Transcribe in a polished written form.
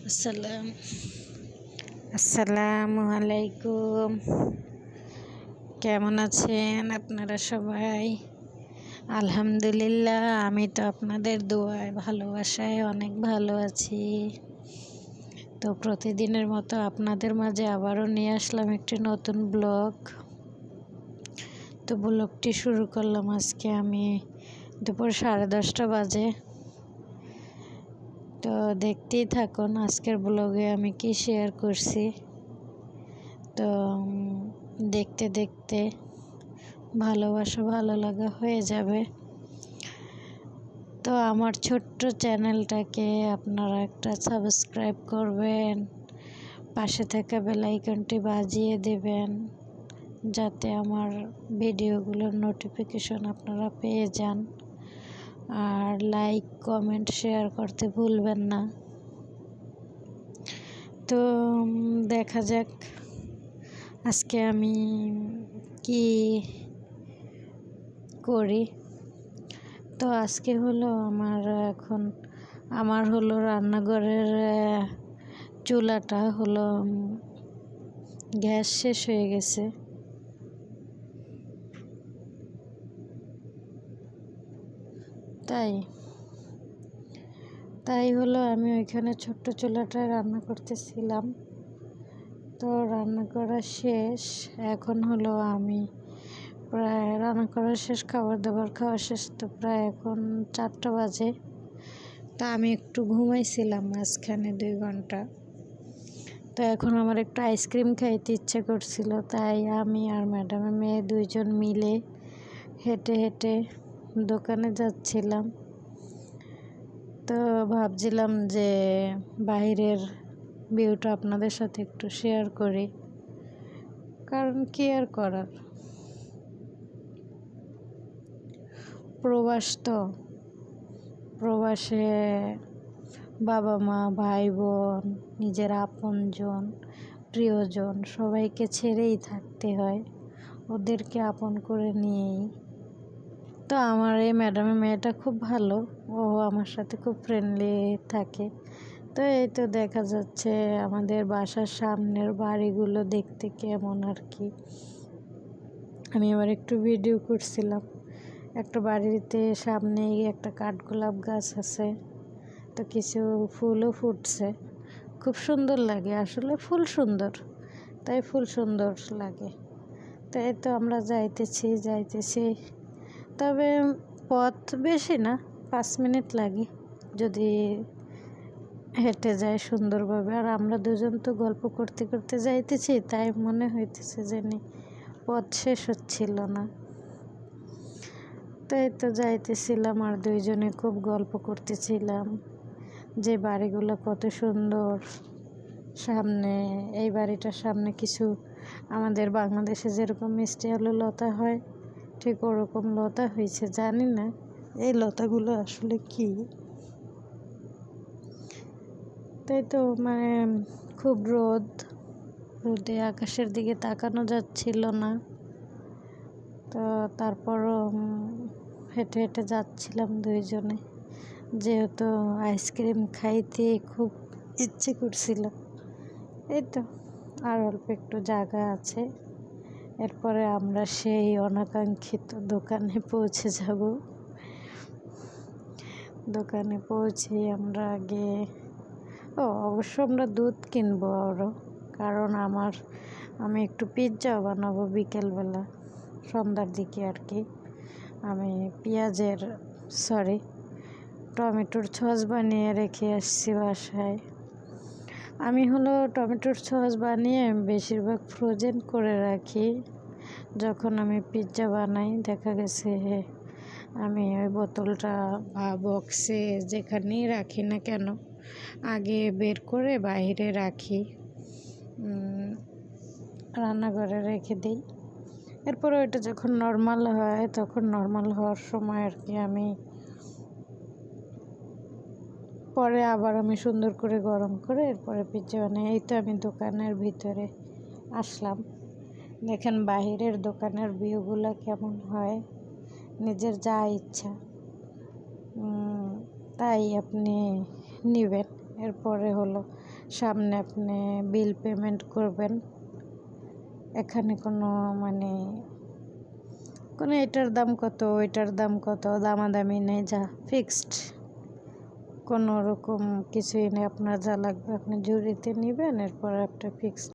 আসসালামু আলাইকুম। কেমন আছেন আপনারা সবাই? আলহামদুলিল্লাহ, আমি তো আপনাদের দোয়ায় ভালোবাসায় অনেক ভালো আছি। তো প্রতিদিনের মতো আপনাদের মাঝে আবারও নিয়ে আসলাম একটি নতুন ব্লগ। তো ব্লগটি শুরু করলাম আজকে আমি দুপুর 10:30 বাজে। তো দেখতেই থাকুন আজকের ব্লগে আমি কি শেয়ার করছি। তো দেখতে দেখতে ভালোবাসা ভালো লাগা হয়ে যাবে। তো আমার ছোট্ট চ্যানেলটাকে আপনারা একটা সাবস্ক্রাইব করবেন, পাশে থাকা বেল আইকনটি বাজিয়ে দেবেন যাতে আমার ভিডিওগুলোর নোটিফিকেশন আপনারা পেয়ে যান। আর লাইক কমেন্ট শেয়ার করতে ভুলবেন না। তো দেখা যাক আজকে আমি কি করি। তো আজকে হলো আমার রান্নাঘরের চুলাটা হলো গ্যাস শেষ হয়ে গেছে। তাই হলো আমি ওইখানে ছোট্ট চুলাটায় রান্না করতেছিলাম। তো রান্না করা শেষ, এখন হলো আমি প্রায় রান্না করা শেষ, খাবার দাবার খাওয়া শেষ। তো প্রায় এখন 4টা বাজে। তা আমি একটু ঘুমাইছিলাম মাঝখানে 2 ঘন্টা। তো এখন আমার একটু আইসক্রিম খাইতে ইচ্ছে করছিল, তাই আমি আর ম্যাডামের মেয়ে 2জন মিলে হেঁটে হেঁটে দোকানে যাচ্ছিলাম। তো ভাবছিলাম যে বাইরের ভিউটা আপনাদের সাথে একটু শেয়ার করি, কারণ কি আর করার, প্রবাসে বাবা মা ভাই বোন নিজের আপনজন প্রিয়জন সবাইকে ছেড়েই থাকতে হয়, ওদেরকে আপন করে নিয়েই। তো আমার এই ম্যাডামের মেয়েটা খুব ভালো, ও আমার সাথে খুব ফ্রেন্ডলি থাকে। তো এই তো দেখা যাচ্ছে আমাদের বাসার সামনের বাড়িগুলো দেখতে কেমন আর কি। আমি আবার একটু ভিডিও করছিলাম। একটা বাড়িতে সামনেই একটা কাঠগোলাপ গাছ আছে, তো কিছু ফুলও ফুটছে, খুব সুন্দর লাগে। আসলে ফুল সুন্দর, তাই ফুল সুন্দর লাগে। তাই তো আমরা যাইতেছি, তবে পথ বেশি না, 5 মিনিট লাগে যদি হেঁটে যায় সুন্দরভাবে। আর আমরা 2জন তো গল্প করতে করতে যাইতেছি, তাই মনে হইতেছে যে পথ শেষ হচ্ছিল না। তাই তো যাইতেছিলাম আর 2জনে খুব গল্প করতেছিলাম যে বাড়িগুলো কত সুন্দর। সামনে এই বাড়িটার সামনে কিছু আমাদের বাংলাদেশে যেরকম মিষ্টি আলু লতা হয়, ঠিক ওরকম লতা হয়েছে। জানি না এই লতাগুলো আসলে কি। তাই তো খুব রোদে আকাশের দিকে তাকানো যাচ্ছিল না। তো তারপরও হেঁটে হেঁটে যাচ্ছিলাম 2জনে, যেহেতু আইসক্রিম খাইতে খুব ইচ্ছে করছিল। এই তো আর অল্প একটু জায়গা আছে, এরপরে আমরা সেই অনাকাঙ্ক্ষিত দোকানে পৌঁছে যাব। দোকানে পৌঁছে আমরা অবশ্য আমরা দুধ কিনবো আরও, কারণ আমি একটু পিৎজা বানাবো বিকেলবেলা, সন্ধ্যার দিকে আর কি। আমি টমেটোর সস বানিয়ে রেখে আসছি বাসায়। আমি টমেটোর সস বানিয়ে বেশিরভাগ ফ্রোজেন করে রাখি। যখন আমি পিৎজা বানাই দেখা গেছে আমি ওই বোতলটা বা বক্সে যেখানেই রাখি না কেন আগে বের করে বাইরে রাখি, রান্নাঘরে রেখে দিই। এরপরে ওইটা যখন নর্মাল হয়, তখন নর্মাল হওয়ার সময় আর কি আমি পরে আবার সুন্দর করে গরম করে এরপরে পিৎজা বানাই। এই তো আমি দোকানের ভিতরে আসলাম। দেখেন বাহিরের দোকানের ভিউগুলো কেমন হয়, নিজের যা ইচ্ছা তাই আপনি নেবেন। এরপরে হলো সামনে আপনি বিল পেমেন্ট করবেন। এখানে কোনো কোনো এটার দাম কত ওইটার দাম কত দামাদামি নেই, যা ফিক্সড, কোনো রকম কিছুই নেই। আপনার যা লাগবে আপনি ঝুড়িতে নেবেন, এরপর একটা ফিক্সড